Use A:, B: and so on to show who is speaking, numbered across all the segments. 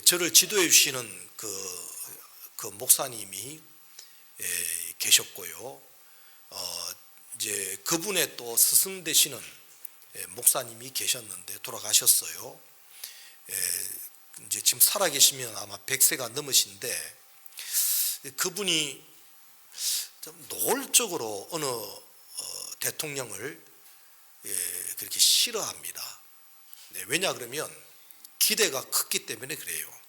A: 저를 지도해 주시는 그 목사님이 계셨고요. 이제 그분의 또 스승 되시는 목사님이 계셨는데 돌아가셨어요. 이제 지금 살아 계시면 아마 100세가 넘으신데, 그분이 좀 노골적으로 어느 대통령을 그렇게 싫어합니다. 왜냐 그러면 기대가 컸기 때문에 그래요.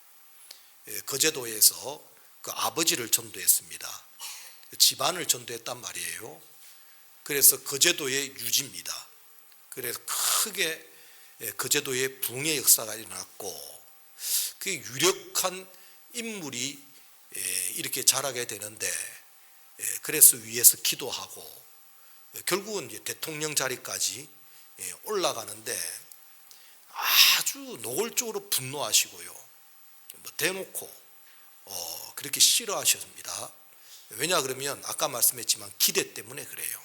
A: 거제도에서 그 아버지를 전도했습니다. 집안을 전도했단 말이에요. 그래서 거제도의 유지입니다. 그래서 크게 거제도에 붕의 역사가 일어났고, 그 유력한 인물이 이렇게 자라게 되는데, 그래서 위에서 기도하고 결국은 이제 대통령 자리까지 올라가는데 아주 노골적으로 분노하시고요, 대놓고 그렇게 싫어하셨습니다. 왜냐 그러면 아까 말씀했지만 기대 때문에 그래요.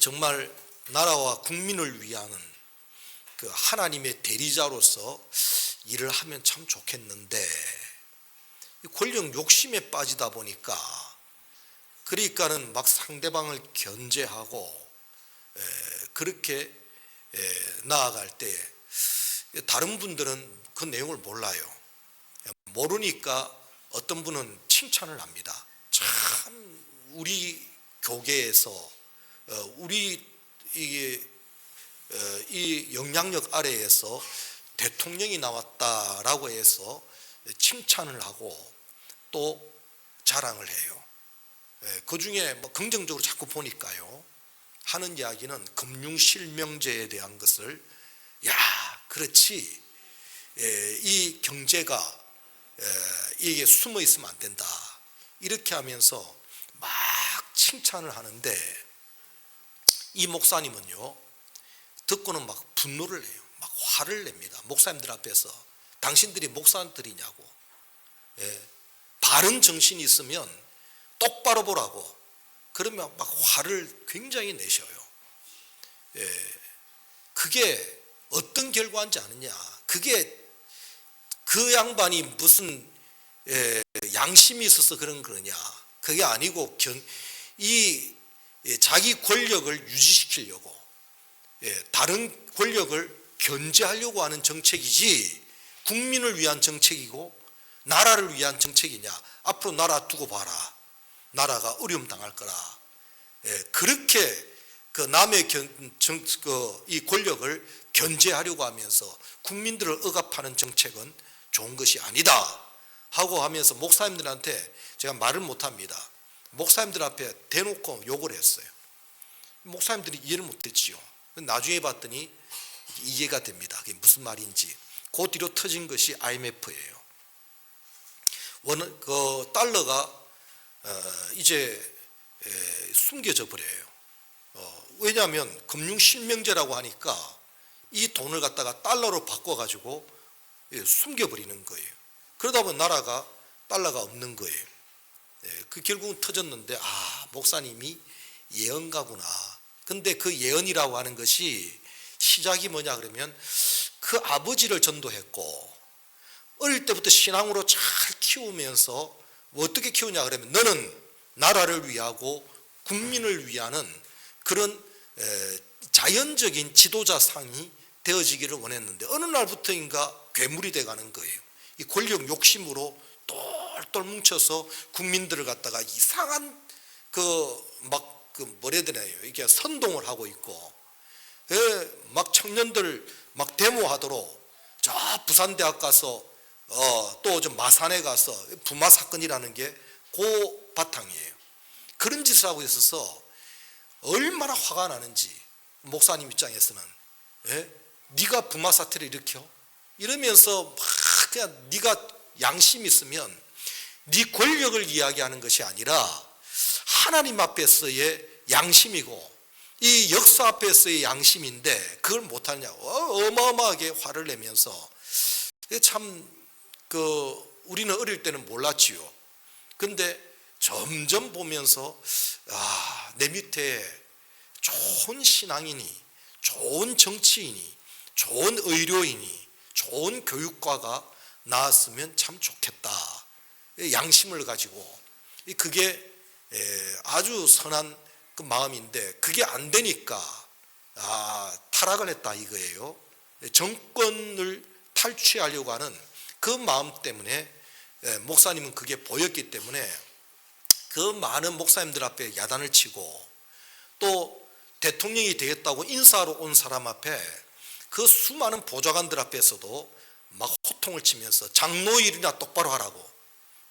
A: 정말 나라와 국민을 위하는 그 하나님의 대리자로서 일을 하면 참 좋겠는데, 권력 욕심에 빠지다 보니까, 그러니까는 막 상대방을 견제하고 그렇게 나아갈 때 다른 분들은 그 내용을 몰라요. 모르니까 어떤 분은 칭찬을 합니다. 참 우리 교계에서 우리 이 영향력 아래에서 대통령이 나왔다라고 해서 칭찬을 하고 또 자랑을 해요. 그 중에 뭐 긍정적으로 자꾸 보니까요, 하는 이야기는 금융실명제에 대한 것을, 야 그렇지, 이 경제가 이게 숨어 있으면 안 된다, 이렇게 하면서 막 칭찬을 하는데, 이 목사님은요 듣고는 막 분노를 해요. 막 화를 냅니다. 목사님들 앞에서 당신들이 목사들이냐고, 바른 정신이 있으면 똑바로 보라고, 그러면 막 화를 굉장히 내셔요. 그게 어떤 결과인지 아느냐, 그게 그 양반이 무슨 양심이 있어서 그런 거냐, 그게 아니고 이 자기 권력을 유지시키려고 다른 권력을 견제하려고 하는 정책이지, 국민을 위한 정책이고 나라를 위한 정책이냐, 앞으로 나라 두고 봐라, 나라가 어려움 당할 거라, 그렇게 그 남의 이 권력을 견제하려고 하면서 국민들을 억압하는 정책은 좋은 것이 아니다 하고 하면서 목사님들한테 제가 말을 못합니다. 목사님들 앞에 대놓고 욕을 했어요. 목사님들이 이해를 못했지요. 나중에 봤더니 이해가 됩니다. 그게 무슨 말인지. 그 뒤로 터진 것이 IMF예요. 그 달러가 이제 숨겨져 버려요. 왜냐하면 금융실명제라고 하니까 이 돈을 갖다가 달러로 바꿔가지고 숨겨버리는 거예요. 그러다 보면 나라가 달러가 없는 거예요. 그 결국은 터졌는데, 목사님이 예언가구나. 근데 그 예언이라고 하는 것이 시작이 뭐냐 그러면, 그 아버지를 전도했고 어릴 때부터 신앙으로 잘 키우면서 어떻게 키우냐 그러면, 너는 나라를 위하고 국민을 위하는 그런 자연적인 지도자상이 되어지기를 원했는데, 어느 날부터인가 괴물이 돼가는 거예요. 이 권력 욕심으로 똘똘 뭉쳐서 국민들을 갖다가 이상한 뭐라 해야 되나요? 이게 선동을 하고 있고, 막 청년들 막 데모하도록 저 부산대학 가서 또 좀 마산에 가서 부마 사건이라는 게 그 바탕이에요. 그런 짓을 하고 있어서 얼마나 화가 나는지, 목사님 입장에서는 네가 부마 사태를 일으켜? 이러면서 막 그냥 네가 양심이 있으면 네 권력을 이야기하는 것이 아니라 하나님 앞에서의 양심이고 이 역사 앞에서의 양심인데 그걸 못하냐고 어마어마하게 화를 내면서, 참 우리는 어릴 때는 몰랐지요. 근데 점점 보면서 내 밑에 좋은 신앙인이, 좋은 정치인이, 좋은 의료인이, 좋은 교육과가 나았으면 참 좋겠다. 양심을 가지고 그게 아주 선한 그 마음인데 그게 안 되니까 타락을 했다 이거예요. 정권을 탈취하려고 하는 그 마음 때문에 목사님은 그게 보였기 때문에 그 많은 목사님들 앞에 야단을 치고 또 대통령이 되겠다고 인사하러 온 사람 앞에 그 수많은 보좌관들 앞에서도 막 호통을 치면서 장로일이나 똑바로 하라고,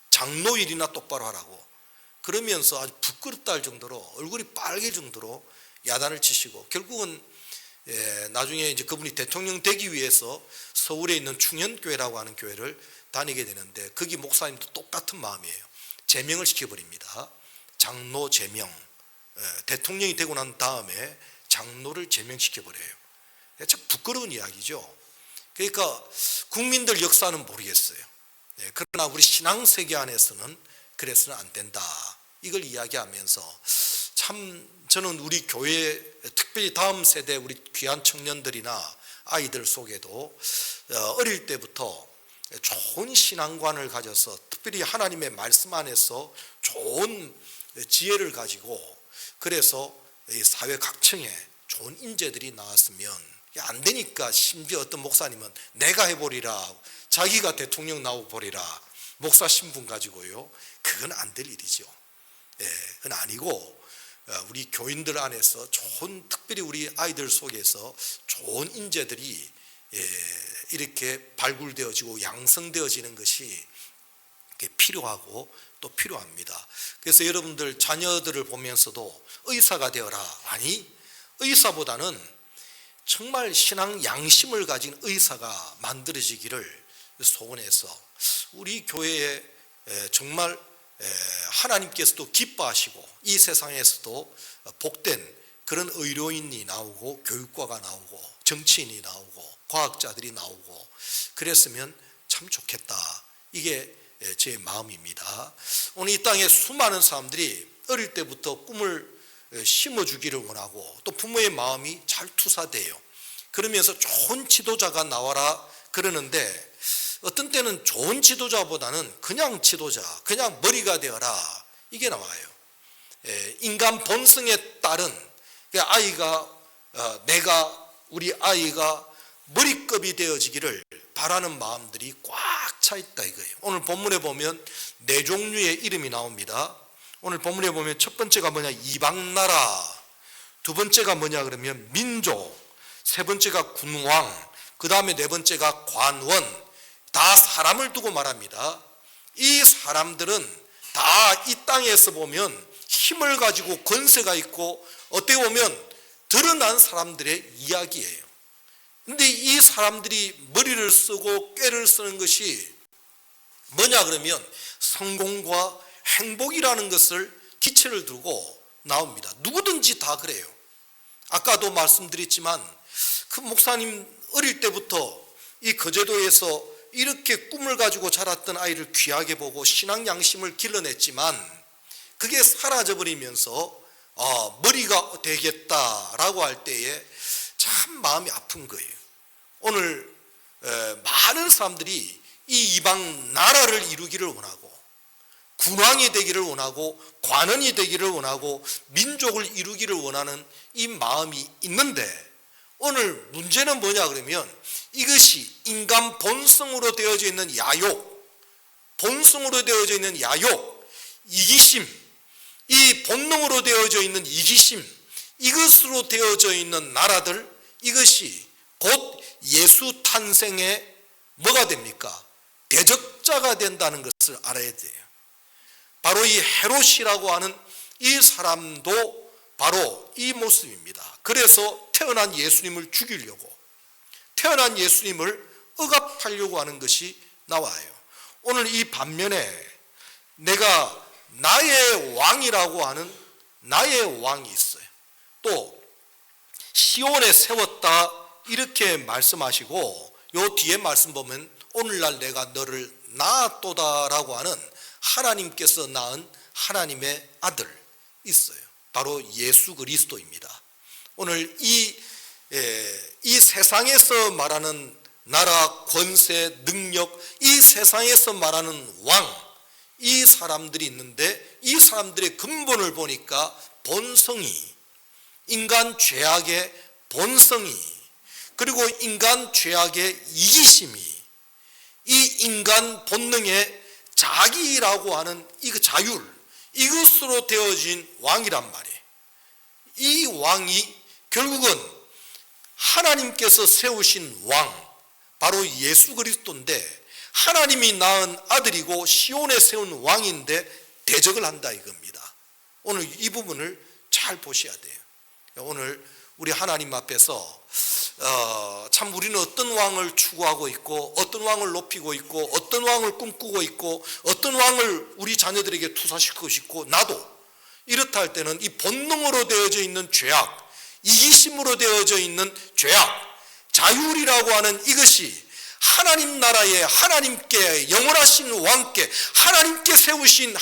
A: 장로일이나 똑바로 하라고 그러면서 아주 부끄럽다 할 정도로 얼굴이 빨개질 정도로 야단을 치시고 결국은 나중에 이제 그분이 대통령 되기 위해서 서울에 있는 충현교회라고 하는 교회를 다니게 되는데 거기 목사님도 똑같은 마음이에요. 제명을 시켜버립니다. 장로 제명. 대통령이 되고 난 다음에 장로를 제명시켜버려요. 참 부끄러운 이야기죠. 그러니까 국민들 역사는 모르겠어요. 그러나 우리 신앙세계 안에서는 그래서는 안 된다. 이걸 이야기하면서 참 저는 우리 교회 특별히 다음 세대 우리 귀한 청년들이나 아이들 속에도 어릴 때부터 좋은 신앙관을 가져서 특별히 하나님의 말씀 안에서 좋은 지혜를 가지고 그래서 사회 각층에 좋은 인재들이 나왔으면 안 되니까 심지어 어떤 목사님은 내가 해보리라 자기가 대통령 나오고 보리라 목사 신분 가지고요. 그건 안 될 일이죠. 그건 아니고 우리 교인들 안에서 좋은 특별히 우리 아이들 속에서 좋은 인재들이 이렇게 발굴되어지고 양성되어지는 것이 필요하고 또 필요합니다. 그래서 여러분들 자녀들을 보면서도 의사가 되어라. 아니 의사보다는 정말 신앙 양심을 가진 의사가 만들어지기를 소원해서 우리 교회에 정말 하나님께서도 기뻐하시고 이 세상에서도 복된 그런 의료인이 나오고 교육과가 나오고 정치인이 나오고 과학자들이 나오고 그랬으면 참 좋겠다. 이게 제 마음입니다. 오늘 이 땅에 수많은 사람들이 어릴 때부터 꿈을 심어주기를 원하고 또 부모의 마음이 잘 투사돼요. 그러면서 좋은 지도자가 나와라 그러는데 어떤 때는 좋은 지도자보다는 그냥 지도자, 그냥 머리가 되어라 이게 나와요. 인간 본성에 따른 아이가 우리 아이가 머리급이 되어지기를 바라는 마음들이 꽉 차 있다 이거예요. 오늘 본문에 보면 네 종류의 이름이 나옵니다. 오늘 본문에 보면 첫 번째가 뭐냐 이방나라, 두 번째가 뭐냐 그러면 민족, 세 번째가 군왕, 그 다음에 네 번째가 관원. 다 사람을 두고 말합니다. 이 사람들은 다 이 땅에서 보면 힘을 가지고 권세가 있고 어떻게 보면 드러난 사람들의 이야기예요. 근데 이 사람들이 머리를 쓰고 꾀를 쓰는 것이 뭐냐 그러면 성공과 행복이라는 것을 기체를 두고 나옵니다. 누구든지 다 그래요. 아까도 말씀드렸지만 그 목사님 어릴 때부터 이 거제도에서 이렇게 꿈을 가지고 자랐던 아이를 귀하게 보고 신앙 양심을 길러냈지만 그게 사라져버리면서 머리가 되겠다라고 할 때에 참 마음이 아픈 거예요. 오늘 많은 사람들이 이 이방 나라를 이루기를 원하고 군왕이 되기를 원하고 관원이 되기를 원하고 민족을 이루기를 원하는 이 마음이 있는데 오늘 문제는 뭐냐 그러면 이것이 인간 본성으로 되어져 있는 야욕, 본성으로 되어져 있는 야욕, 이기심, 이 본능으로 되어져 있는 이기심, 이것으로 되어져 있는 나라들, 이것이 곧 예수 탄생에 뭐가 됩니까? 대적자가 된다는 것을 알아야 돼요. 바로 이 헤롯이라고 하는 이 사람도 바로 이 모습입니다. 그래서 태어난 예수님을 죽이려고, 태어난 예수님을 억압하려고 하는 것이 나와요. 오늘 이 반면에 내가 나의 왕이라고 하는 나의 왕이 있어요. 또 시온에 세웠다 이렇게 말씀하시고 요 뒤에 말씀 보면 오늘날 내가 너를 낳았도다라고 하는 하나님께서 낳은 하나님의 아들 있어요. 바로 예수 그리스도입니다. 오늘 이 세상에서 말하는 나라, 권세, 능력, 이 세상에서 말하는 왕, 이 사람들이 있는데 이 사람들의 근본을 보니까 본성이, 인간 죄악의 본성이, 그리고 인간 죄악의 이기심이, 이 인간 본능의 자기라고 하는 이 자율, 이것으로 되어진 왕이란 말이에요. 이 왕이 결국은 하나님께서 세우신 왕, 바로 예수 그리스도인데 하나님이 낳은 아들이고 시온에 세운 왕인데 대적을 한다 이겁니다. 오늘 이 부분을 잘 보셔야 돼요. 오늘 우리 하나님 앞에서 참 우리는 어떤 왕을 추구하고 있고 어떤 왕을 높이고 있고 어떤 왕을 꿈꾸고 있고 어떤 왕을 우리 자녀들에게 투사시키고 싶고, 나도 이렇다 할 때는 이 본능으로 되어져 있는 죄악, 이기심으로 되어져 있는 죄악, 자율이라고 하는 이것이 하나님 나라에 하나님께, 영원하신 왕께, 하나님께 세우신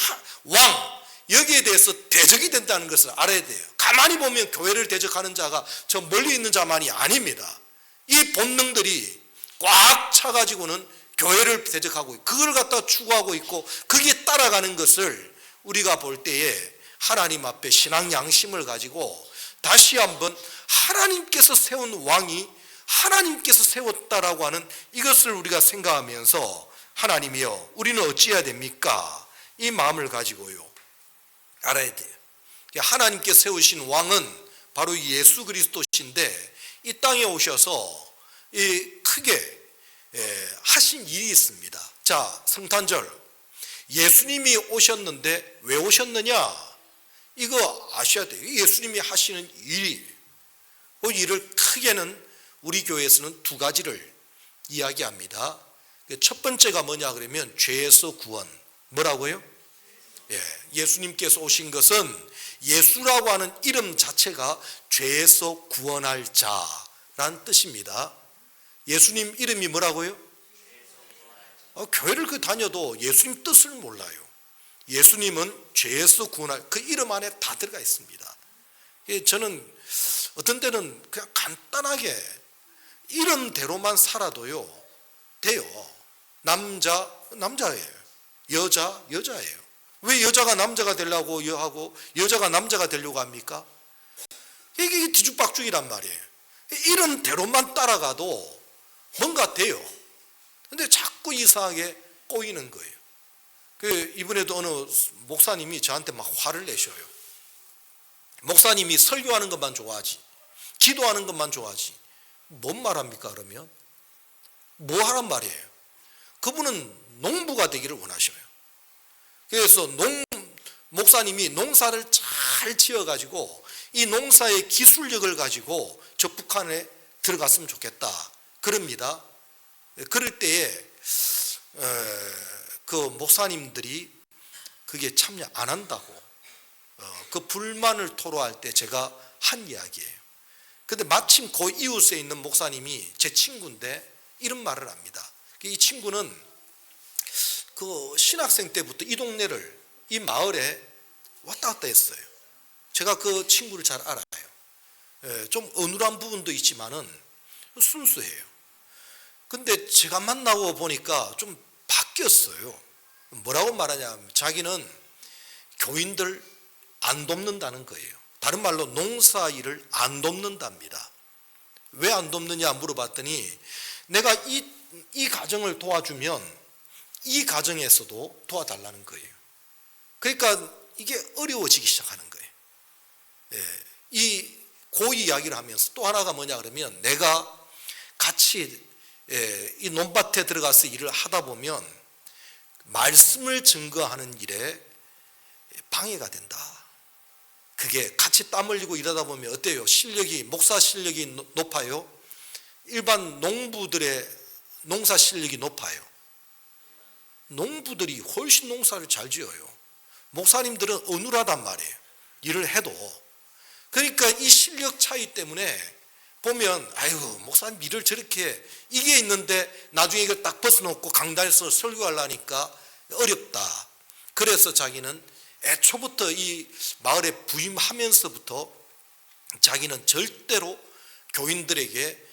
A: 왕, 여기에 대해서 대적이 된다는 것을 알아야 돼요. 가만히 보면 교회를 대적하는 자가 저 멀리 있는 자만이 아닙니다. 이 본능들이 꽉 차가지고는 교회를 대적하고 그걸 갖다 추구하고 있고 거기에 따라가는 것을 우리가 볼 때에 하나님 앞에 신앙 양심을 가지고 다시 한번 하나님께서 세운 왕이 하나님께서 세웠다라고 하는 이것을 우리가 생각하면서, 하나님이여 우리는 어찌해야 됩니까? 이 마음을 가지고요 알아야 돼요. 하나님께 세우신 왕은 바로 예수 그리스도신데 이 땅에 오셔서 이 크게 하신 일이 있습니다. 자, 성탄절 예수님이 오셨는데 왜 오셨느냐? 이거 아셔야 돼요. 예수님이 하시는 일이, 그 일을 크게는 우리 교회에서는 두 가지를 이야기합니다. 첫 번째가 뭐냐 그러면 죄에서 구원. 뭐라고요? 예수님께서 오신 것은 예수라고 하는 이름 자체가 죄에서 구원할 자라는 뜻입니다. 예수님 이름이 뭐라고요? 교회를 다녀도 예수님 뜻을 몰라요. 예수님은 죄에서 구원할, 그 이름 안에 다 들어가 있습니다. 저는 어떤 때는 그냥 간단하게 이름대로만 살아도요 돼요. 남자, 남자예요. 여자, 여자예요. 왜 여자가 남자가 되려고 하고 여자가 남자가 되려고 합니까? 이게 뒤죽박죽이란 말이에요. 이름대로만 따라가도 뭔가 돼요. 근데 자꾸 이상하게 꼬이는 거예요. 이번에도 어느 목사님이 저한테 막 화를 내셔요. 목사님이 설교하는 것만 좋아하지, 기도하는 것만 좋아하지. 뭔 말합니까 그러면? 뭐 하란 말이에요? 그분은 농부가 되기를 원하셔요. 그래서 목사님이 농사를 잘 지어가지고 이 농사의 기술력을 가지고 저 북한에 들어갔으면 좋겠다 그럽니다. 그럴 때에 그 목사님들이 그게 참여 안 한다고 그 불만을 토로할 때 제가 한 이야기예요. 근데 마침 그 이웃에 있는 목사님이 제 친구인데 이런 말을 합니다. 이 친구는 그 신학생 때부터 이 동네를, 이 마을에 왔다 갔다 했어요. 제가 그 친구를 잘 알아요. 좀 어눌한 부분도 있지만은 순수해요. 근데 제가 만나고 보니까 좀 바뀌었어요. 뭐라고 말하냐면 자기는 교인들 안 돕는다는 거예요. 다른 말로 농사일을 안 돕는답니다. 왜 안 돕느냐 물어봤더니 내가 이 가정을 도와주면 이 가정에서도 도와달라는 거예요. 그러니까 이게 어려워지기 시작하는 거예요. 그 이야기를 하면서 또 하나가 뭐냐 그러면 내가 같이 이 논밭에 들어가서 일을 하다 보면 말씀을 증거하는 일에 방해가 된다. 그게 같이 땀 흘리고 일하다 보면 어때요? 실력이, 목사 실력이 높아요? 일반 농부들의 농사 실력이 높아요? 농부들이 훨씬 농사를 잘 지어요. 목사님들은 어눌하단 말이에요. 일을 해도. 그러니까 이 실력 차이 때문에 보면 아이고 목사님 일을 저렇게 이게 있는데 나중에 이걸 딱 벗어놓고 강단에서 설교하려니까 어렵다. 그래서 자기는 애초부터 이 마을에 부임하면서부터 자기는 절대로 교인들에게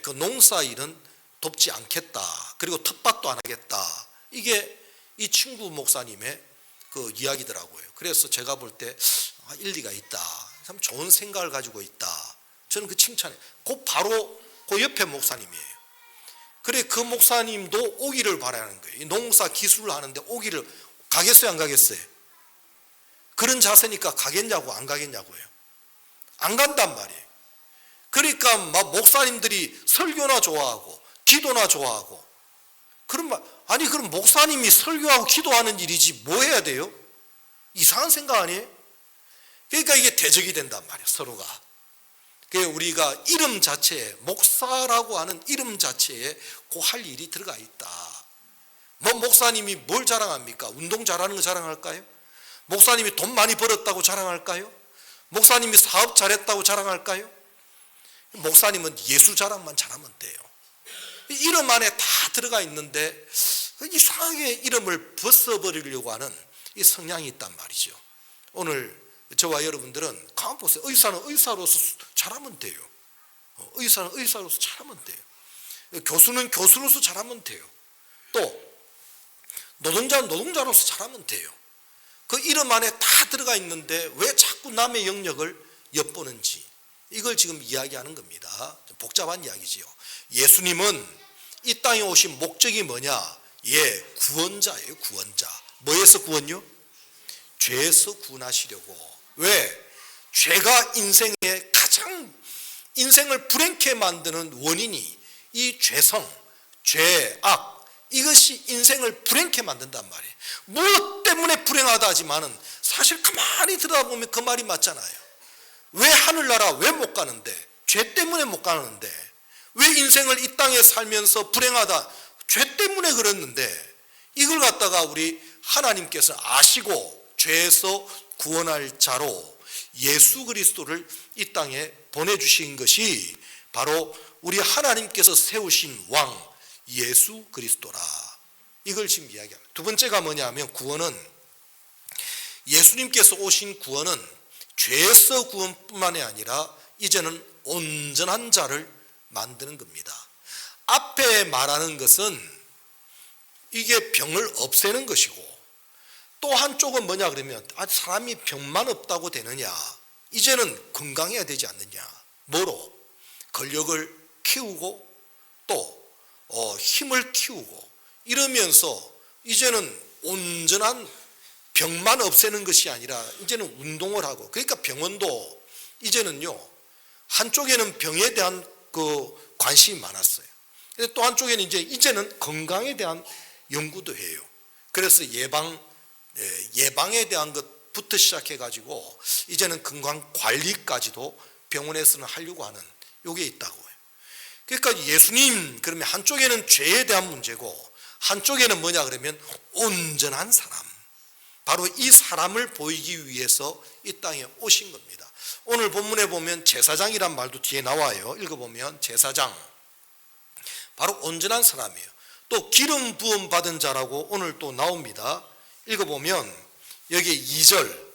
A: 그 농사일은 돕지 않겠다. 그리고 텃밭도 안 하겠다. 이게 이 친구 목사님의 그 이야기더라고요. 그래서 제가 볼 때 일리가 있다. 참 좋은 생각을 가지고 있다. 저는 그 칭찬해. 바로 그 옆에 목사님이에요. 그래 그 목사님도 오기를 바라는 거예요. 농사 기술을 하는데 오기를 가겠어요, 안 가겠어요? 그런 자세니까 가겠냐고 안 가겠냐고요. 안 간단 말이에요. 그러니까 막 목사님들이 설교나 좋아하고 기도나 좋아하고 그런 말 아니 그럼 목사님이 설교하고 기도하는 일이지 뭐 해야 돼요? 이상한 생각 아니에요? 그러니까 이게 대적이 된단 말이에요, 서로가. 그러니까 우리가 이름 자체에 목사라고 하는 이름 자체에 그 할 일이 들어가 있다. 뭐 목사님이 뭘 자랑합니까? 운동 잘하는 거 자랑할까요? 목사님이 돈 많이 벌었다고 자랑할까요? 목사님이 사업 잘했다고 자랑할까요? 목사님은 예수 자랑만 잘하면 돼요. 이름 안에 다 들어가 있는데 이상하게 이름을 벗어버리려고 하는 이 성향이 있단 말이죠. 오늘 저와 여러분들은 가만 보세요. 의사는 의사로서 잘하면 돼요. 의사는 의사로서 잘하면 돼요. 교수는 교수로서 잘하면 돼요. 또 노동자는 노동자로서 잘하면 돼요. 그 이름 안에 다 들어가 있는데 왜 자꾸 남의 영역을 엿보는지 이걸 지금 이야기하는 겁니다. 복잡한 이야기지요. 예수님은 이 땅에 오신 목적이 뭐냐? 구원자예요. 구원자. 뭐에서 구원요? 죄에서 구원하시려고. 왜? 죄가 인생의 가장 인생을 불행케 만드는 원인이 이 죄성, 죄악 이것이 인생을 불행케 만든단 말이에요. 무엇 때문에 불행하다 하지만은 사실 가만히 들여다보면 그 말이 맞잖아요. 왜 하늘나라 왜 못 가는데? 죄 때문에 못 가는데. 왜 인생을 이 땅에 살면서 불행하다? 죄 때문에 그랬는데 이걸 갖다가 우리 하나님께서 아시고 죄에서 구원할 자로 예수 그리스도를 이 땅에 보내주신 것이 바로 우리 하나님께서 세우신 왕 예수 그리스도라. 이걸 지금 이야기합니다. 두 번째가 뭐냐면 구원은 예수님께서 오신 구원은 죄에서 구원뿐만이 아니라 이제는 온전한 자를 만드는 겁니다. 앞에 말하는 것은 이게 병을 없애는 것이고 또 한쪽은 뭐냐 그러면 사람이 병만 없다고 되느냐? 이제는 건강해야 되지 않느냐? 뭐로? 근력을 키우고 또 힘을 키우고 이러면서 이제는 온전한 병만 없애는 것이 아니라 이제는 운동을 하고 그러니까 병원도 이제는요 한쪽에는 병에 대한 그 관심이 많았어요. 근데 또 한쪽에는 이제는 건강에 대한 연구도 해요. 그래서 예방에 대한 것부터 시작해 가지고 이제는 건강 관리까지도 병원에서는 하려고 하는 요게 있다고요. 그러니까 예수님 그러면 한쪽에는 죄에 대한 문제고 한쪽에는 뭐냐 그러면 온전한 사람, 바로 이 사람을 보이기 위해서 이 땅에 오신 겁니다. 오늘 본문에 보면 제사장이란 말도 뒤에 나와요. 읽어보면 제사장 바로 온전한 사람이에요. 또 기름 부음 받은 자라고 오늘 또 나옵니다. 읽어보면 여기 2절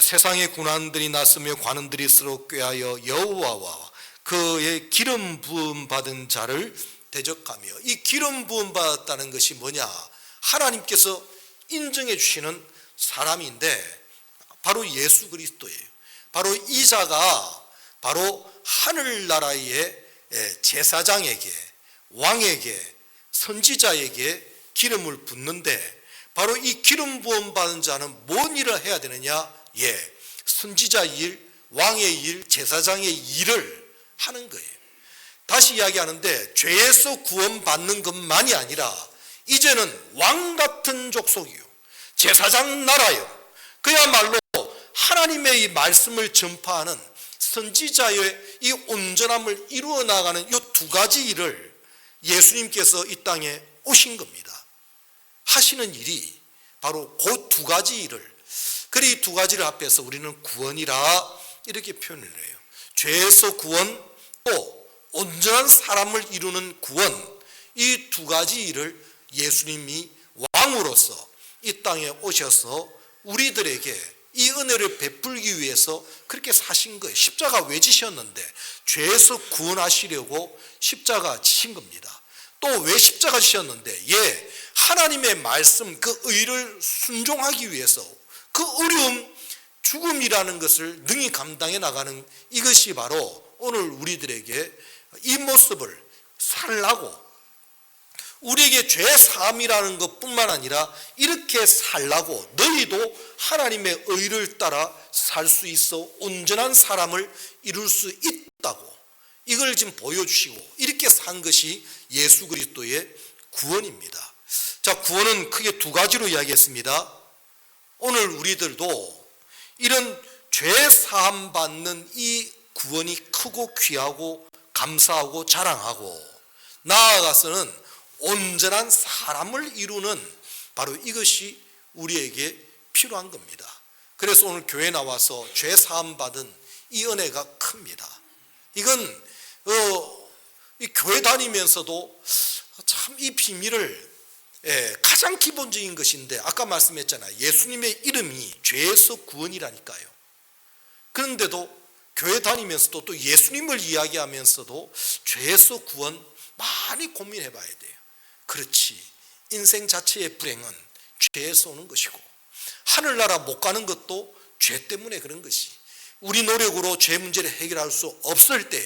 A: 세상의 군왕들이 났으며 관원들이 서로 꾀하여 여호와와 그의 기름 부음 받은 자를 대적하며, 이 기름 부음 받았다는 것이 뭐냐? 하나님께서 인정해 주시는 사람인데 바로 예수 그리스도예요. 바로 이 자가 바로 하늘나라의 제사장에게, 왕에게, 선지자에게 기름을 붓는데, 바로 이 기름 부음 받은 자는 뭔 일을 해야 되느냐? 선지자 일, 왕의 일, 제사장의 일을 하는 거예요. 다시 이야기하는데 죄에서 구원받는 것만이 아니라 이제는 왕 같은 족속이요, 제사장 나라요, 그야말로 하나님의 이 말씀을 전파하는 선지자의 이 온전함을 이루어 나가는 이 두 가지 일을 예수님께서 이 땅에 오신 겁니다. 하시는 일이 바로 그 두 가지 일을, 그래 이 두 가지를 합해서 우리는 구원이라 이렇게 표현을 해요. 죄에서 구원, 또 온전한 사람을 이루는 구원, 이 두 가지 일을 예수님이 왕으로서 이 땅에 오셔서 우리들에게 이 은혜를 베풀기 위해서 그렇게 사신 거예요. 십자가 왜 지셨는데? 죄에서 구원하시려고 십자가 지신 겁니다. 또 왜 십자가 지셨는데? 하나님의 말씀, 그 의를 순종하기 위해서, 그 어려움, 죽음이라는 것을 능히 감당해 나가는, 이것이 바로 오늘 우리들에게 이 모습을 살라고, 우리에게 죄 사함이라는 것뿐만 아니라 이렇게 살라고, 너희도 하나님의 의를 따라 살 수 있어 온전한 사람을 이룰 수 있다고, 이걸 지금 보여주시고 이렇게 산 것이 예수 그리스도의 구원입니다. 자, 구원은 크게 두 가지로 이야기했습니다. 오늘 우리들도 이런 죄 사함 받는 이 구원이 크고 귀하고 감사하고 자랑하고, 나아가서는 온전한 사람을 이루는 바로 이것이 우리에게 필요한 겁니다. 그래서 오늘 교회 나와서 죄 사함 받은 이 은혜가 큽니다. 이건 이 교회 다니면서도 참 이 비밀을, 가장 기본적인 것인데, 아까 말씀했잖아요. 예수님의 이름이 죄에서 구원이라니까요. 그런데도 교회 다니면서도 또 예수님을 이야기하면서도 죄에서 구원 많이 고민해 봐야 돼요. 그렇지, 인생 자체의 불행은 죄에서 오는 것이고, 하늘나라 못 가는 것도 죄 때문에 그런 것이, 우리 노력으로 죄 문제를 해결할 수 없을 때에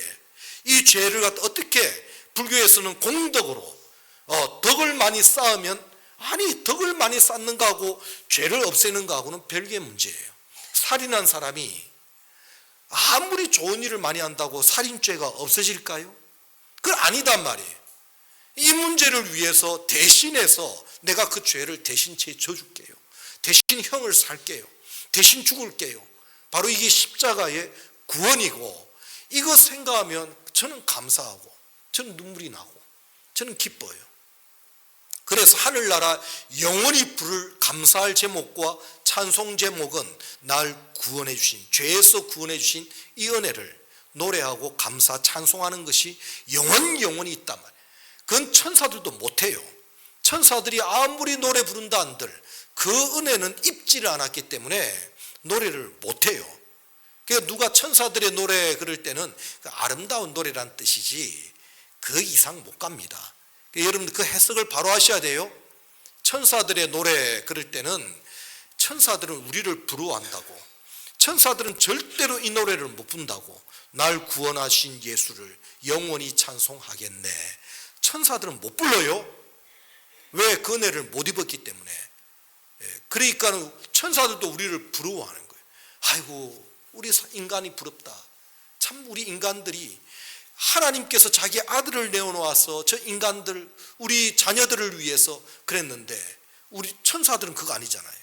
A: 이 죄를 어떻게, 불교에서는 공덕으로 덕을 많이 쌓으면, 아니 덕을 많이 쌓는 거하고 죄를 없애는 거하고는 별개의 문제예요. 살인한 사람이 아무리 좋은 일을 많이 한다고 살인죄가 없어질까요? 그건 아니단 말이에요. 이 문제를 위해서 대신해서 내가 그 죄를 대신 져줄게요. 대신 형을 살게요. 대신 죽을게요. 바로 이게 십자가의 구원이고, 이거 생각하면 저는 감사하고, 저는 눈물이 나고, 저는 기뻐요. 그래서 하늘나라 영원히 부를 감사할 제목과 찬송 제목은 날 구원해 주신, 죄에서 구원해 주신 이 은혜를 노래하고 감사 찬송하는 것이 영원히 있단 말이에요. 그건 천사들도 못해요. 천사들이 아무리 노래 부른다 한들 그 은혜는 입지를 않았기 때문에 노래를 못해요. 그러니까 누가 천사들의 노래 그럴 때는 그 아름다운 노래란 뜻이지 그 이상 못 갑니다. 그러니까 여러분 그 해석을 바로 하셔야 돼요. 천사들의 노래 그럴 때는, 천사들은 우리를 부러워한다고, 천사들은 절대로 이 노래를 못 부른다고, 날 구원하신 예수를 영원히 찬송하겠네. 천사들은 못 불러요. 왜? 그 은혜를 못 입었기 때문에. 그러니까 천사들도 우리를 부러워하는 거예요. 아이고, 우리 인간이 부럽다. 참 우리 인간들이 하나님께서 자기 아들을 내어놓아서 저 인간들, 우리 자녀들을 위해서 그랬는데, 우리 천사들은 그거 아니잖아요.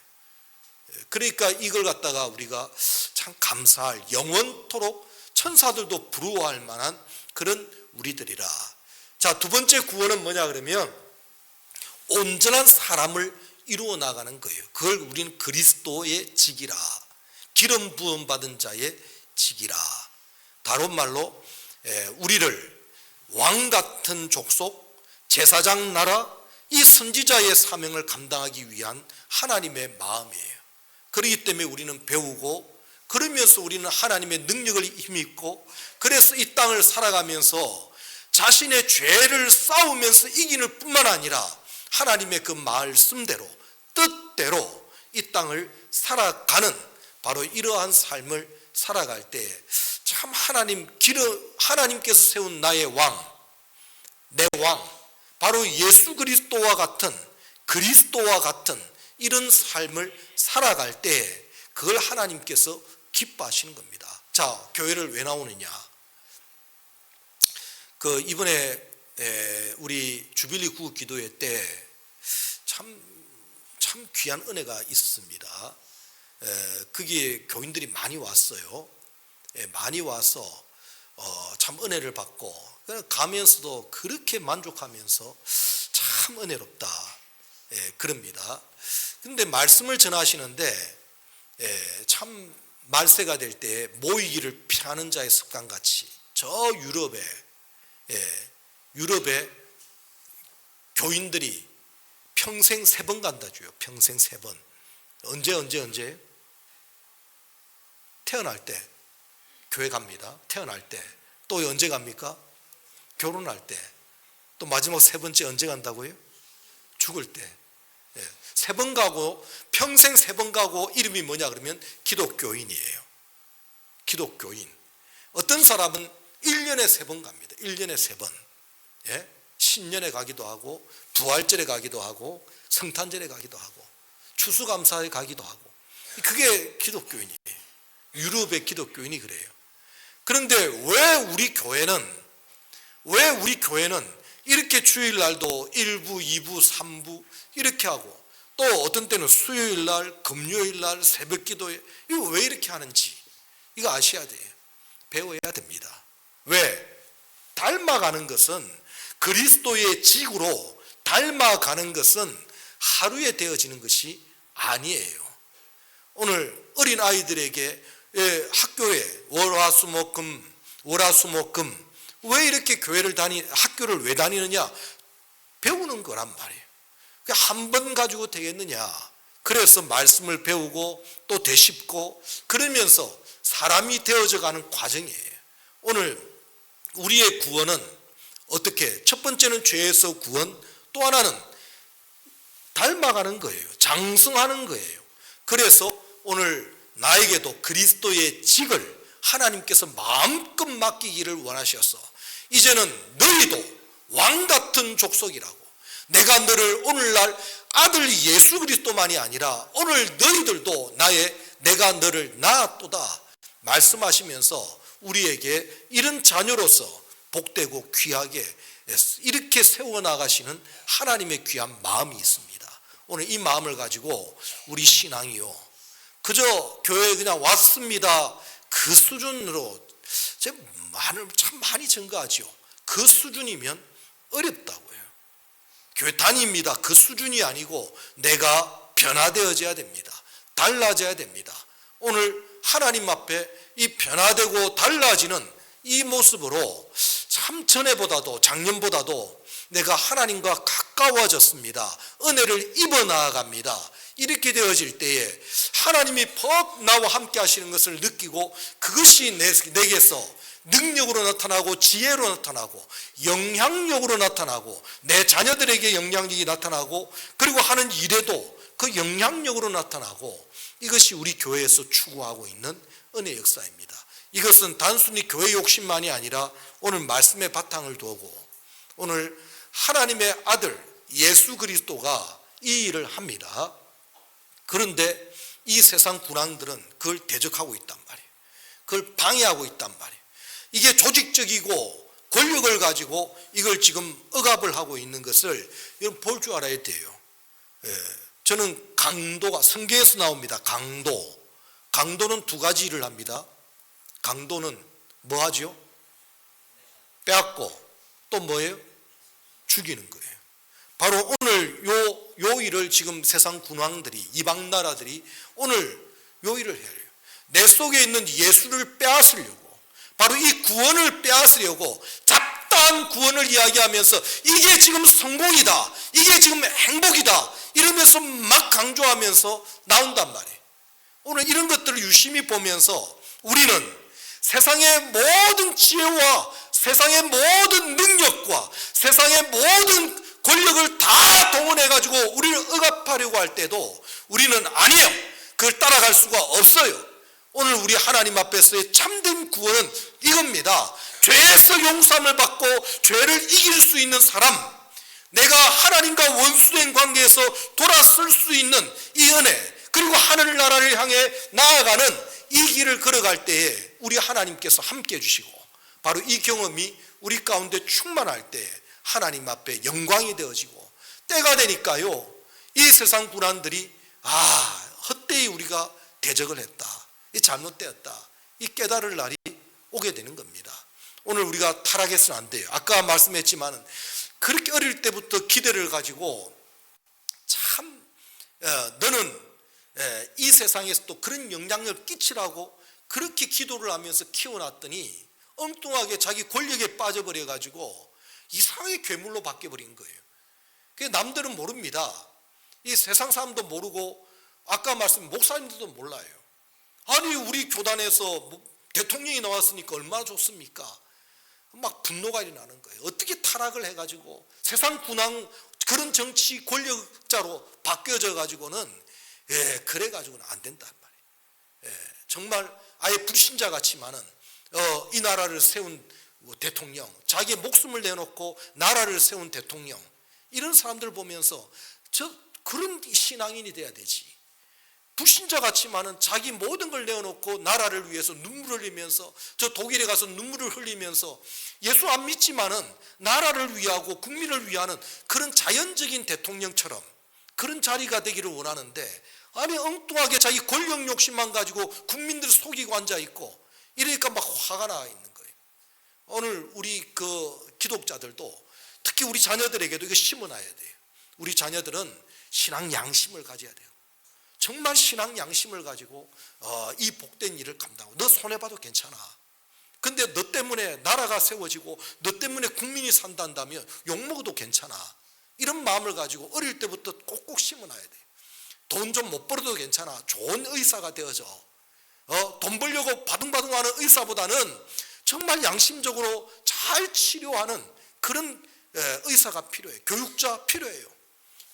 A: 그러니까 이걸 갖다가 우리가 참 감사할, 영원토록 천사들도 부러워할 만한 그런 우리들이라. 자, 두 번째 구원은 뭐냐 그러면 온전한 사람을 이루어 나가는 거예요. 그걸 우리는 그리스도의 직이라, 기름 부음 받은 자의 직이라. 다른 말로 우리를 왕 같은 족속, 제사장 나라, 이 선지자의 사명을 감당하기 위한 하나님의 마음이에요. 그렇기 때문에 우리는 배우고, 그러면서 우리는 하나님의 능력을 힘입고, 그래서 이 땅을 살아가면서 자신의 죄를 싸우면서 이기는 뿐만 아니라 하나님의 그 말씀대로, 뜻대로 이 땅을 살아가는 바로 이러한 삶을 살아갈 때 참 하나님께서 세운 나의 왕, 내 왕, 바로 예수 그리스도와 같은 이런 삶을 살아갈 때 그걸 하나님께서 기뻐하시는 겁니다. 자, 교회를 왜 나오느냐? 그 이번에 우리 주빌리 구국 기도회 때 참 귀한 은혜가 있었습니다. 거기에 교인들이 많이 왔어요. 많이 와서 참 은혜를 받고, 가면서도 그렇게 만족하면서 참 은혜롭다, 그럽니다. 그런데 말씀을 전하시는데 참 말세가 될 때 모이기를 피하는 자의 습관같이 저 유럽에 교인들이 평생 3번 간다줘요. 평생 3번. 언제? 태어날 때 교회 갑니다. 태어날 때. 또 언제 갑니까? 결혼할 때. 또 마지막 세 번째 언제 간다고요? 죽을 때. 세 번 가고, 평생 세 번 가고, 이름이 뭐냐 그러면 기독교인이에요. 기독교인. 어떤 사람은 1년에 세 번 갑니다. 1년에 세 번. 신년에 가기도 하고, 부활절에 가기도 하고, 성탄절에 가기도 하고, 추수감사에 가기도 하고. 그게 기독교인이에요. 유럽의 기독교인이 그래요. 그런데 왜 우리 교회는 이렇게 주일날도 1부, 2부, 3부 이렇게 하고, 또 어떤 때는 수요일날, 금요일날, 새벽기도에, 이거 왜 이렇게 하는지 이거 아셔야 돼요. 배워야 됩니다. 왜? 닮아가는 것은, 그리스도의 직으로 닮아가는 것은 하루에 되어지는 것이 아니에요. 오늘 어린 아이들에게 학교에 월화수목금 왜 이렇게 학교를 왜 다니느냐? 배우는 거란 말이에요. 한 번 가지고 되겠느냐? 그래서 말씀을 배우고 또 되씹고 그러면서 사람이 되어져 가는 과정이에요. 오늘 우리의 구원은 어떻게? 첫 번째는 죄에서 구원, 또 하나는 닮아가는 거예요. 장성하는 거예요. 그래서 오늘 나에게도 그리스도의 직을 하나님께서 마음껏 맡기기를 원하셔서 이제는 너희도 왕같은 족속이라고, 내가 너를 오늘날 아들 예수 그리스도만이 아니라 오늘 너희들도 내가 너를 낳았도다 말씀하시면서 우리에게 이런 자녀로서 복되고 귀하게 이렇게 세워나가시는 하나님의 귀한 마음이 있습니다. 오늘 이 마음을 가지고 우리 신앙이요, 그저 교회에 그냥 왔습니다, 그 수준으로 제가 참 많이 증거하죠. 그 수준이면 어렵다고요. 교회 다닙니다, 그 수준이 아니고 내가 변화되어져야 됩니다. 달라져야 됩니다. 오늘 하나님 앞에 이 변화되고 달라지는 이 모습으로 참 전에보다도 작년보다도 내가 하나님과 가까워졌습니다, 은혜를 입어 나아갑니다, 이렇게 되어질 때에 하나님이 퍽 나와 함께 하시는 것을 느끼고 그것이 내게서 능력으로 나타나고 지혜로 나타나고 영향력으로 나타나고 내 자녀들에게 영향력이 나타나고 그리고 하는 일에도 그 영향력으로 나타나고, 이것이 우리 교회에서 추구하고 있는 은혜 역사입니다. 이것은 단순히 교회 욕심만이 아니라 오늘 말씀의 바탕을 두고 오늘 하나님의 아들 예수 그리스도가 이 일을 합니다. 그런데 이 세상 군왕들은 그걸 대적하고 있단 말이에요. 그걸 방해하고 있단 말이에요. 이게 조직적이고 권력을 가지고 이걸 지금 억압을 하고 있는 것을 여러분 볼 줄 알아야 돼요. 저는 강도가 성경에서 나옵니다. 강도는 두 가지 일을 합니다. 강도는 뭐 하죠? 빼앗고 또 뭐예요? 죽이는 거예요. 바로 오늘 요 일을 지금 세상 군왕들이, 이방 나라들이 오늘 요 일을 해요. 내 속에 있는 예수를 빼앗으려고, 바로 이 구원을 빼앗으려고 잡다한 구원을 이야기하면서 이게 지금 성공이다, 이게 지금 행복이다 이러면서 막 강조하면서 나온단 말이에요. 오늘 이런 것들을 유심히 보면서 우리는 세상의 모든 지혜와 세상의 모든 능력과 세상의 모든 권력을 다 동원해가지고 우리를 억압하려고 할 때도 우리는 아니에요. 그걸 따라갈 수가 없어요. 오늘 우리 하나님 앞에서의 참된 구원은 이겁니다. 죄에서 용서함을 받고 죄를 이길 수 있는 사람, 내가 하나님과 원수된 관계에서 돌아설 수 있는 이 은혜, 그리고 하늘나라를 향해 나아가는 이 길을 걸어갈 때에 우리 하나님께서 함께 해주시고, 바로 이 경험이 우리 가운데 충만할 때 하나님 앞에 영광이 되어지고, 때가 되니까요 이 세상 군환들이 헛되이 우리가 대적을 했다, 이 잘못되었다, 이 깨달을 날이 오게 되는 겁니다. 오늘 우리가 타락해서는 안 돼요. 아까 말씀했지만은 그렇게 어릴 때부터 기대를 가지고 참 너는 이 세상에서도 그런 영향력을 끼치라고 그렇게 기도를 하면서 키워놨더니 엉뚱하게 자기 권력에 빠져버려 가지고 이상하게 괴물로 바뀌어버린 거예요. 그게 남들은 모릅니다. 이 세상 사람도 모르고 아까 말씀 목사님들도 몰라요. 아니 우리 교단에서 뭐 대통령이 나왔으니까 얼마나 좋습니까? 막 분노가 일어나는 거예요. 어떻게 타락을 해가지고 세상 군왕 그런 정치 권력자로 바뀌어져 가지고는 그래가지고는 안 된단 말이에요. 정말 아예 불신자 같지만은 이 나라를 세운 대통령, 자기의 목숨을 내놓고 나라를 세운 대통령, 이런 사람들 보면서 그런 신앙인이 돼야 되지. 불신자 같지만은 자기 모든 걸 내어놓고 나라를 위해서 눈물을 흘리면서, 저 독일에 가서 눈물을 흘리면서 예수 안 믿지만은 나라를 위하고 국민을 위하는 그런 자연적인 대통령처럼 그런 자리가 되기를 원하는데, 아니 엉뚱하게 자기 권력 욕심만 가지고 국민들 속이고 앉아 있고 이러니까 막 화가 나 있는 거예요. 오늘 우리 그 기독자들도 특히 우리 자녀들에게도 이거 심어놔야 돼요. 우리 자녀들은 신앙 양심을 가져야 돼요. 정말 신앙 양심을 가지고 이 복된 일을 감당하고, 너 손해봐도 괜찮아. 근데 너 때문에 나라가 세워지고 너 때문에 국민이 산다면 욕먹어도 괜찮아. 이런 마음을 가지고 어릴 때부터 꼭꼭 심어놔야 돼. 돈 좀 못 벌어도 괜찮아. 좋은 의사가 되어져. 돈 벌려고 바둥바둥하는 의사보다는 정말 양심적으로 잘 치료하는 그런 의사가 필요해요. 교육자 필요해요.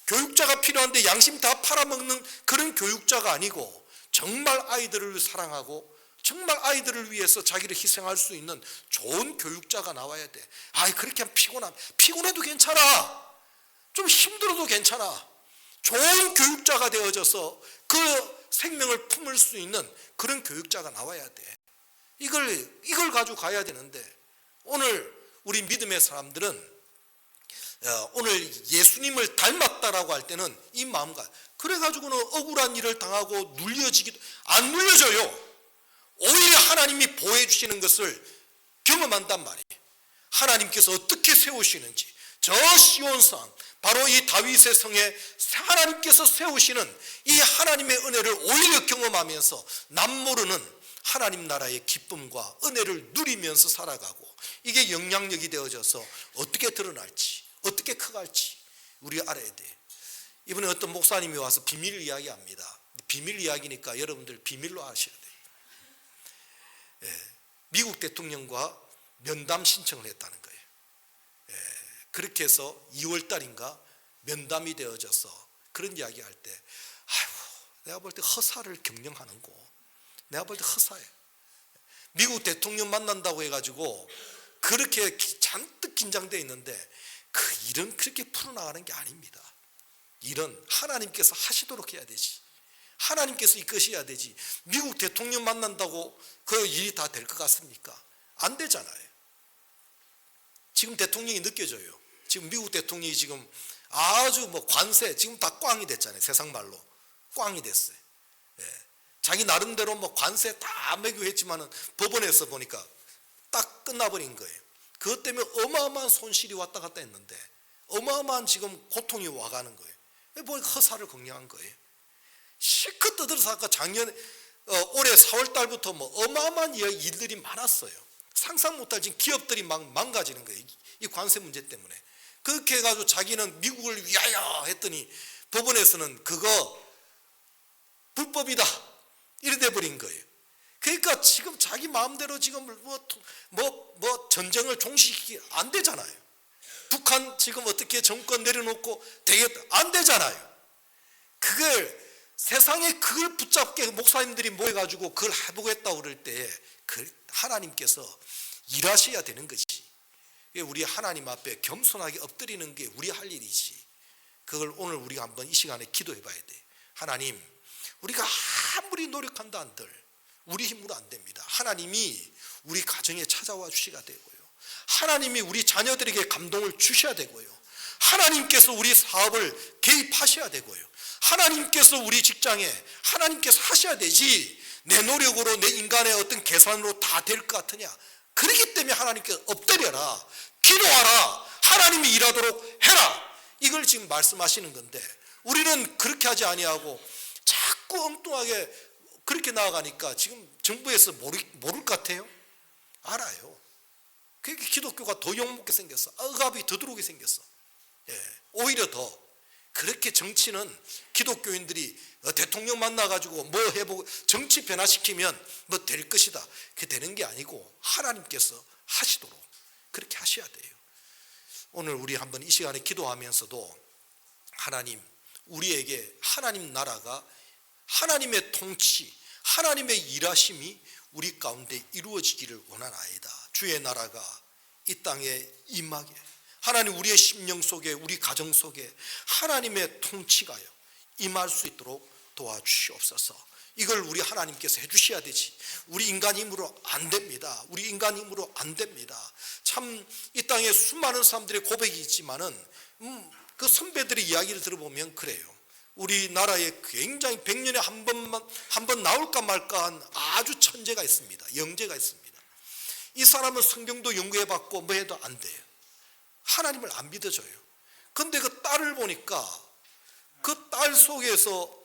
A: 교육자가 필요한데 양심 다 팔아먹는 그런 교육자가 아니고 정말 아이들을 사랑하고 정말 아이들을 위해서 자기를 희생할 수 있는 좋은 교육자가 나와야 돼. 그렇게 하면 피곤해도 괜찮아. 좀 힘들어도 괜찮아. 좋은 교육자가 되어져서 그 생명을 품을 수 있는 그런 교육자가 나와야 돼. 이걸 가지고 가야 되는데, 오늘 우리 믿음의 사람들은 오늘 예수님을 닮았다라고 할 때는 이 마음과, 그래가지고는 억울한 일을 당하고 눌려지기도, 안 눌려져요. 오히려 하나님이 보호해 주시는 것을 경험한단 말이에요. 하나님께서 어떻게 세우시는지, 저 시온산, 바로 이 다윗의 성에 하나님께서 세우시는 이 하나님의 은혜를 오히려 경험하면서 남모르는 하나님 나라의 기쁨과 은혜를 누리면서 살아가고, 이게 영향력이 되어져서 어떻게 드러날지, 어떻게 커갈지 우리 알아야 돼. 이번에 어떤 목사님이 와서 비밀 이야기합니다. 비밀 이야기니까 여러분들 비밀로 아셔야 돼요. 미국 대통령과 면담 신청을 했다는 거예요. 그렇게 해서 2월 달인가 면담이 되어져서 그런 이야기 할 때, 내가 볼 때 허사를 경영하는 거, 내가 볼 때 허사예요. 미국 대통령 만난다고 해가지고 그렇게 잔뜩 긴장되어 있는데 그 일은 그렇게 풀어나가는 게 아닙니다. 일은 하나님께서 하시도록 해야 되지. 하나님께서 이끄셔야 되지. 미국 대통령 만난다고 그 일이 다 될 것 같습니까? 안 되잖아요. 지금 대통령이 느껴져요. 지금 미국 대통령이 지금 아주 관세 지금 다 꽝이 됐잖아요. 세상 말로 꽝이 됐어요. 자기 나름대로 관세 다 매기고 했지만은 법원에서 보니까 딱 끝나버린 거예요. 그것 때문에 어마어마한 손실이 왔다 갔다 했는데 어마어마한 지금 고통이 와가는 거예요. 보니까 허사를 경영한 거예요. 실컷 떠들어서 아까 작년에 올해 4월 달부터 어마어마한 일들이 많았어요. 상상 못할 지금 기업들이 막 망가지는 거예요. 이 관세 문제 때문에. 그렇게 해가지고 자기는 미국을 위하여 했더니 법원에서는 그거 불법이다 이래 돼버린 거예요. 그러니까 지금 자기 마음대로 지금 전쟁을 종식시키기 안 되잖아요. 북한 지금 어떻게 정권 내려놓고 되겠다 안 되잖아요. 그걸 세상에 그걸 붙잡게 목사님들이 모여가지고 그걸 해보겠다고 그럴 때 하나님께서 일하셔야 되는 것이, 우리 하나님 앞에 겸손하게 엎드리는 게 우리 할 일이지. 그걸 오늘 우리가 한번 이 시간에 기도해 봐야 돼. 하나님, 우리가 아무리 노력한다 한들 우리 힘으로 안 됩니다. 하나님이 우리 가정에 찾아와 주셔야 되고요. 하나님이 우리 자녀들에게 감동을 주셔야 되고요. 하나님께서 우리 사업을 개입하셔야 되고요. 하나님께서 우리 직장에 하나님께서 하셔야 되지, 내 노력으로 내 인간의 어떤 계산으로 다 될 것 같으냐. 그렇기 때문에 하나님께서 엎드려라, 기도하라, 하나님이 일하도록 해라, 이걸 지금 말씀하시는 건데, 우리는 그렇게 하지 아니하고 자꾸 엉뚱하게 그렇게 나아가니까 지금 정부에서 모를 것 같아요? 알아요. 그러니까 기독교가 더 욕먹게 생겼어. 억압이 더 들어오게 생겼어. 오히려 더 그렇게 정치는 기독교인들이 대통령 만나가지고 뭐 해보고 정치 변화시키면 뭐 될 것이다, 그게 되는 게 아니고 하나님께서 하시도록 그렇게 하셔야 돼요. 오늘 우리 한번 이 시간에 기도하면서도 하나님, 우리에게 하나님 나라가, 하나님의 통치, 하나님의 일하심이 우리 가운데 이루어지기를 원하나이다. 주의 나라가 이 땅에 임하게, 하나님 우리의 심령 속에, 우리 가정 속에 하나님의 통치가요 임할 수 있도록 도와주시옵소서. 이걸 우리 하나님께서 해주셔야 되지, 우리 인간 힘으로 안 됩니다. 우리 인간 힘으로 안 됩니다. 참 이 땅에 수많은 사람들의 고백이 있지만은 그 선배들의 이야기를 들어보면 그래요. 우리나라에 굉장히 100년에 한 번 나올까 말까한 아주 천재가 있습니다. 영재가 있습니다. 이 사람은 성경도 연구해봤고 뭐 해도 안 돼요. 하나님을 안 믿어줘요. 근데 그 딸을 보니까 그 딸 속에서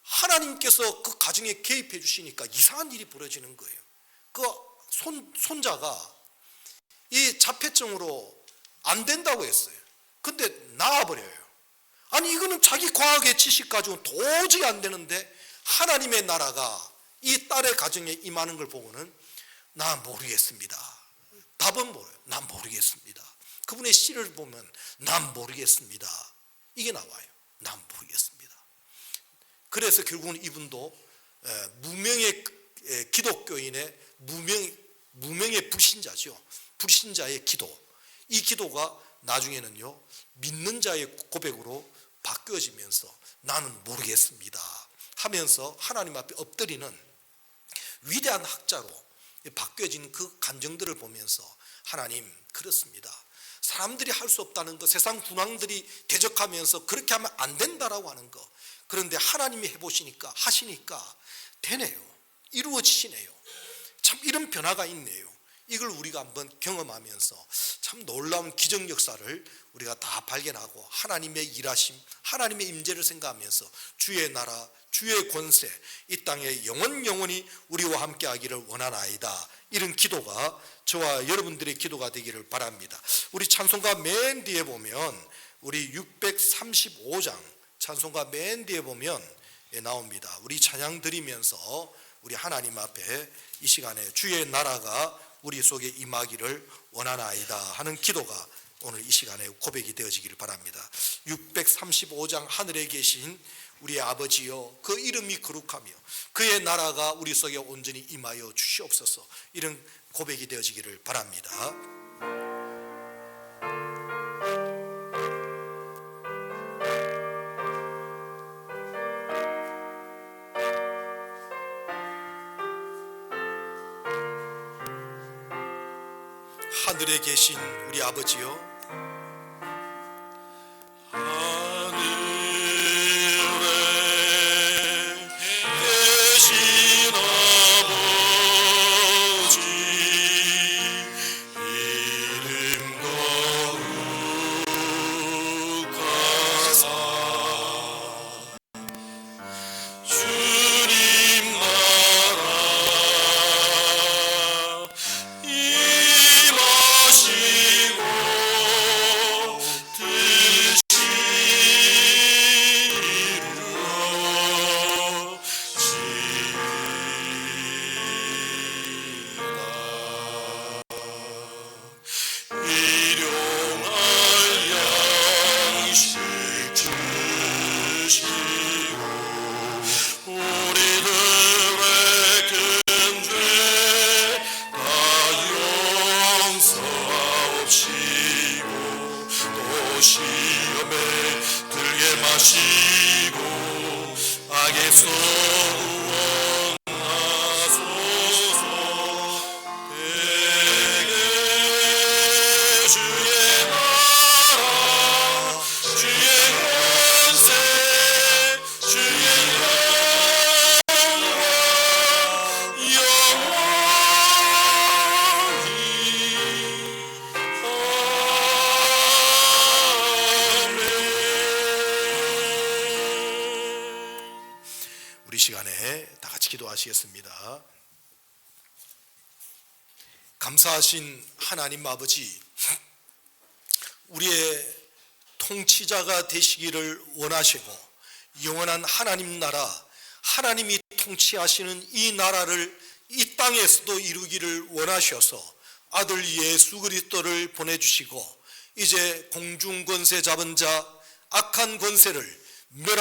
A: 하나님께서 그 가정에 개입해 주시니까 이상한 일이 벌어지는 거예요. 그 손자가 이 자폐증으로 안 된다고 했어요. 근데 나와버려요. 아니 이거는 자기 과학의 지식 가지고는 도저히 안 되는데 하나님의 나라가 이 딸의 가정에 임하는 걸 보고는 나 모르겠습니다. 답은 뭐예요? 난 모르겠습니다. 그분의 시를 보면 난 모르겠습니다. 이게 나와요. 난 모르겠습니다. 그래서 결국은 이분도 무명의 기독교인의 무명의 불신자죠. 불신자의 기도, 이 기도가 나중에는요 믿는 자의 고백으로 바뀌어지면서 나는 모르겠습니다 하면서 하나님 앞에 엎드리는 위대한 학자로 바뀌어지는 그 감정들을 보면서 하나님, 그렇습니다. 사람들이 할 수 없다는 것, 세상 군왕들이 대적하면서 그렇게 하면 안 된다라고 하는 것, 그런데 하나님이 해보시니까, 하시니까 되네요. 이루어지시네요. 참 이런 변화가 있네요. 이걸 우리가 한번 경험하면서 참 놀라운 기적 역사를 우리가 다 발견하고 하나님의 일하심, 하나님의 임재를 생각하면서 주의 나라, 주의 권세 이 땅에 영원히 우리와 함께 하기를 원하나이다. 이런 기도가 저와 여러분들의 기도가 되기를 바랍니다. 우리 찬송가 맨 뒤에 보면 우리 635장 찬송가 맨 뒤에 보면 나옵니다. 우리 찬양 드리면서 우리 하나님 앞에 이 시간에 주의 나라가 우리 속에 임하기를 원하나이다 하는 기도가 오늘 이 시간에 고백이 되어지기를 바랍니다. 635장 하늘에 계신 우리 아버지여, 그 이름이 거룩하며 그의 나라가 우리 속에 온전히 임하여 주시옵소서. 이런 고백이 되어지기를 바랍니다. 하늘에 계신 우리 아버지여, 기도하시겠습니다. 감사하신 하나님 아버지, 우리의 통치자가 되시기를 원하시고 영원한 하나님 나라, 하나님이 통치하시는 이 나라를 이 땅에서도 이루기를 원하셔서 아들 예수 그리스도를 보내주시고 이제 공중 권세 잡은 자, 악한 권세를 멸하고